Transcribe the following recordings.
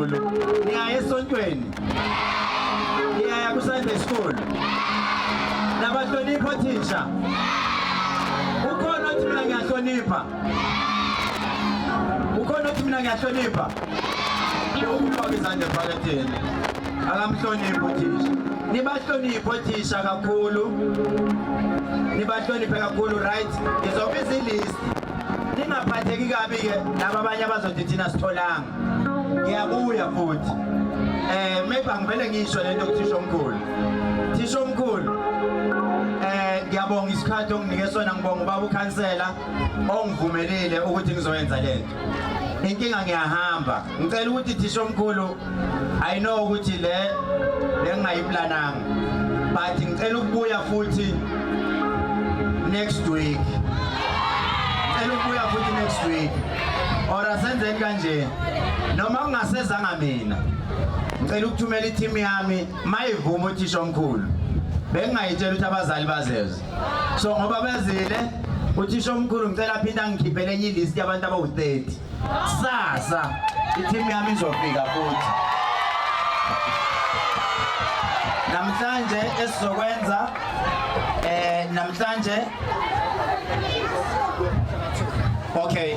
phezulu niya esontweni niya ku Sunday school nabahlonipha thisha ukhona uthi mina ngiyahlonipha ukhona uthi mina ngiyahlonipha ukufaka izandla ephaketheni akamhlonipha uthisha nibahlonipha uthisha kakhulu nibahloniphe kakhulu right ngizobiza ilist ningaphatheki kabi ke laba abanye abazothi thina sitholanga ngiyabuya futhi maybe angivele ngisho lento kuthisha omkhulu thisha omkhulu ngiyabonga isikhathi onginike sona ngibonga ubaba ukhansela ongivumelile ukuthi ngizoyenza lento inkinga ngiyahamba ngicela ukuthi thisha omkhulu I know ukuthi le ngingayiplananga but ngicela ukubuya futhi next week ngicela ukubuya futhi next week or asenzeni kanje noma ungasezanga mina ngicela ukuthumela i-team yami mayivuma uthisha omkhulu bengayitshela ukuthi abazali bazeze so ngoba bezile uthisha omkhulu ngicela aphinda ngikhiphele enye ilist yabantu abawu-30 sasa i-team yami izofika futhi namhlanje esizokwenza namhlanje okay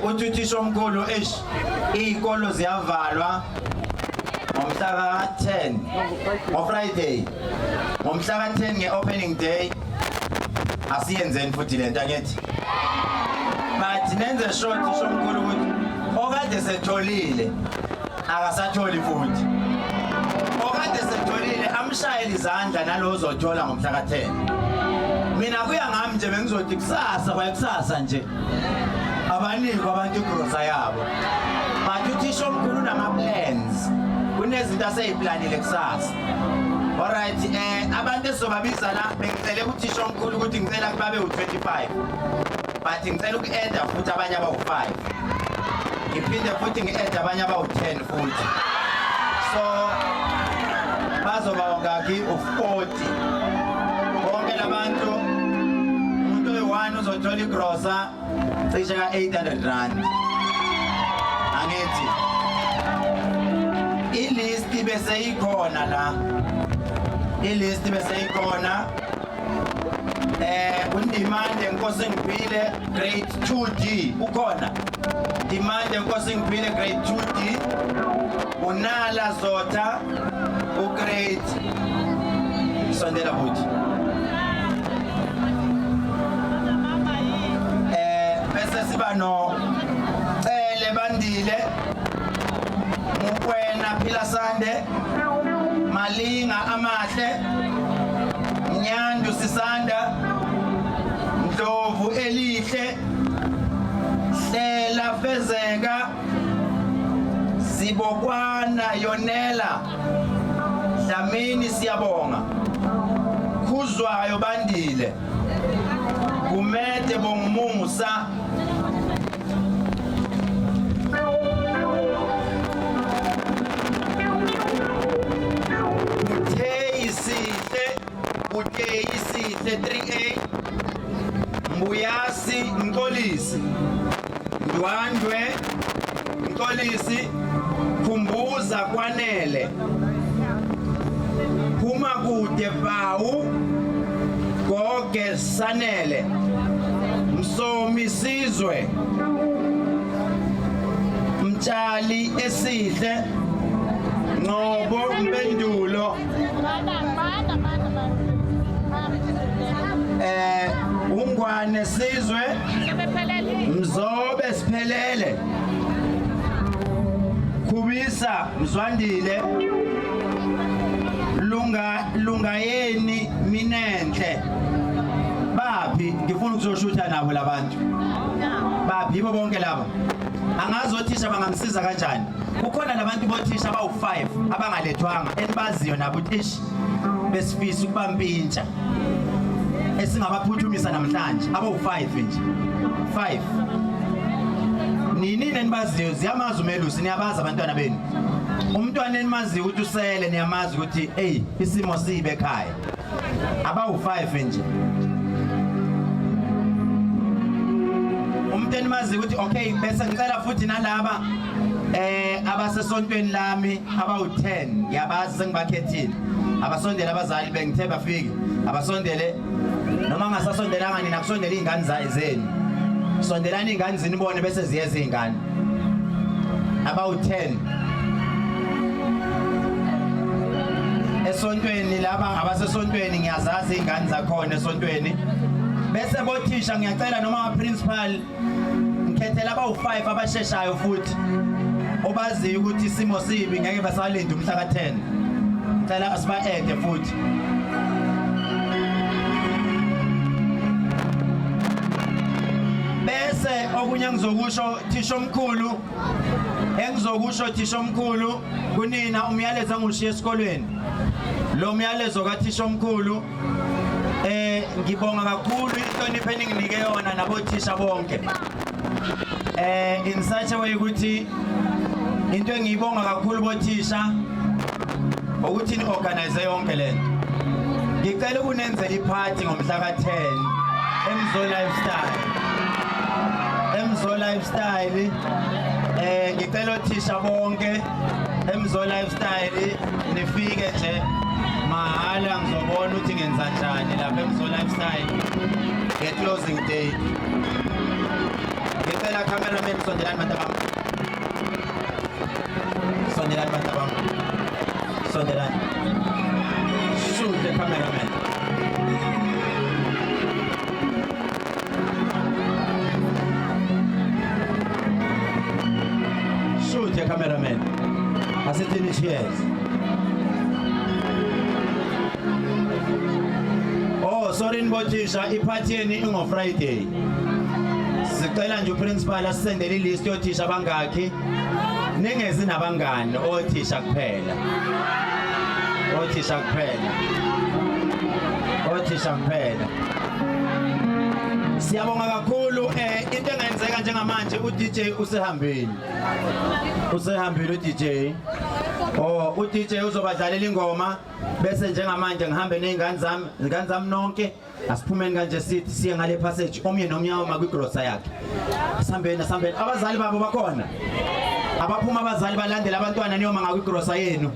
uthisha omkhulu izikolo ziyavalwa ngomhla ka-10 ngoFriday ngomhla ka-10 nge-opening day asiyenzeni futhi lento angithi but nenze short thisha omkhulu ukuthi okade setholile akasatholi futhi okade setholile amshayela izandla nalo uzothola ngomhla ka-10 mina kuya ngami nje bengizothi kusasa nje abanikwa abantu igrosa yabo but uthisha omkhulu unama-plans kunezinto aseyiplanile kusasa alright abantu esizobabiza la bengicela uthisha omkhulu ukuthi ngicela babe u-25 but ngicela uku-eda futhi abanye abawu-5 ngiphinde futhi ngi-eda abanye abawu-10 futhi so bazoba ngaki u-40 bonke labantu umuntu oyi-1 uzothola igrosa cishe ka-800 rand angithi ilist bese ikhona la ilist bese ikhona undimande Nkosi Ngiphile grade 2D ukhona Dimande Nkosi Ngiphile grade 2D Unala Zotha ugrade sondela futhi bese siba no Cele Bandile Mukwena Phila Sande Malinga Amahle Nyandu Sisanda Ndlovu Elihle Hlela Fezeka Sibokwana Yonela Dlamini Siyabonga Khuzwayo Bandile Kumete Bongumusa Uteyisihle 3A Mbuyasi Nkolisi Ndwandwe Nkolisi Khumbuza Kwanele Phuma kude Bawu Goge Sanele Msomi Sizwe Mtshali Esihle Ngobo Mpendulo Ungwane Sizwe Mzobe Siphelele Khubisa Mzwandile Lungayeni Minenhle Baphi ngifuna ukuzoshutha nabo labantu Baphi ibo bonke laba angazi othisha bangangisiza kanjani kukhona labantu bothisha abawu5 abangalethwanga enibaziyo nabo uthisha besifisa ukubampintsha esingabaphuthumisa namhlanje abawu5 nje 5 nini nenibaziyo ziyamazi umelusi niyabaza abantwana benu umntwana enimaziyo ukuthi usele niyamazi ukuthi hey isimo sibe ekhaya abawu5 nje umuntu enimaziyo ukuthi okay bese ngicela futhi nalaba abasesontweni lami abawu10 ngiyabazi sengibakhethile abasondele abazali bengithe bafike abasondele noma ngasasondelanga nina kusondela izingane zenu sondelani izingane zinibone bese ziyeza izingane abawu10 esontweni laba abasesontweni ngiyazazi izingane zakhona esontweni bese bothisha ngiyacela noma principal ngikhethela abawu5 abasheshayo futhi obaziyo ukuthi isimo sibi ngeke basalinda umhla ka10 ngicela asiba-ede futhi bese okunye ngizokusho thisha omkhulu engizokusho thisha omkhulu kunina umyalezo engushiya esikolweni lo myalezo kathisha omkhulu ngibonga kakhulu inhlonipho eninginike yona nabothisha bonke in such a way ukuthi into engiyibonga kakhulu bothisha ukuthi ni organize yonke lento ngicela ukunenza iparty ngomhla ka10 Emzo Lifestyle ngicela othisha bonke Emzo Lifestyle nifike nje mahala ngizobona ukuthi ngenza njani lapha Emzo Lifestyle closing day ngicela cameraman sondelani bantu bami sondelani shoot the cameraman shoot the cameraman asithini cheers sorry nibothisha iparty yeni ingo Friday sicela nje uprincipal asisendele ilist yothisha bangaki ningezi nabangani othisha kuphela siyabonga kakhulu into engenzeka njengamanje uDJ usehambile uDJ uDJ uzobadlalela ingoma bese njengamanje ngihambe nezingane zami nonke asiphumeni kanje sithi siye ngale passage omnye nomnyawo makwigrosa yakhe sihambeni abazali babo bakhona abaphuma abazali balandela abantwana niyoma ngakwigrosa yenu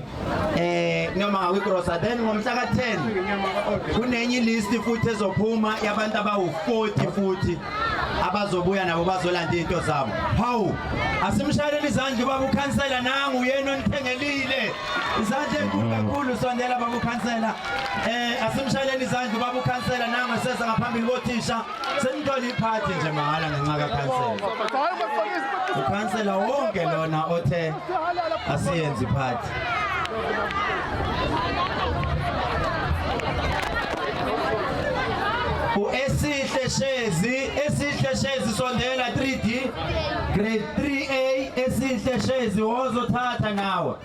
niyoma ngakwigrosa then ngomhla ka10 kunenye list futhi ezophuma yabantu abawu40 futhi abazobuya nabo bazolanda into zabo hawu asimshayelele izandla baba ukhansela nangu yena onithengelile izandla enkulu kakhulu sondela baba ukhansela asimshayelele izandla baba ukhansela nangu sesa ngaphambili bothisha senithola iparty nje mahala ngenxa kakhansela ukhansela wonke lona othe asiyenze iparty Esihle Shezi sondela 3D grade 3A Esihle Shezi wozothatha nawe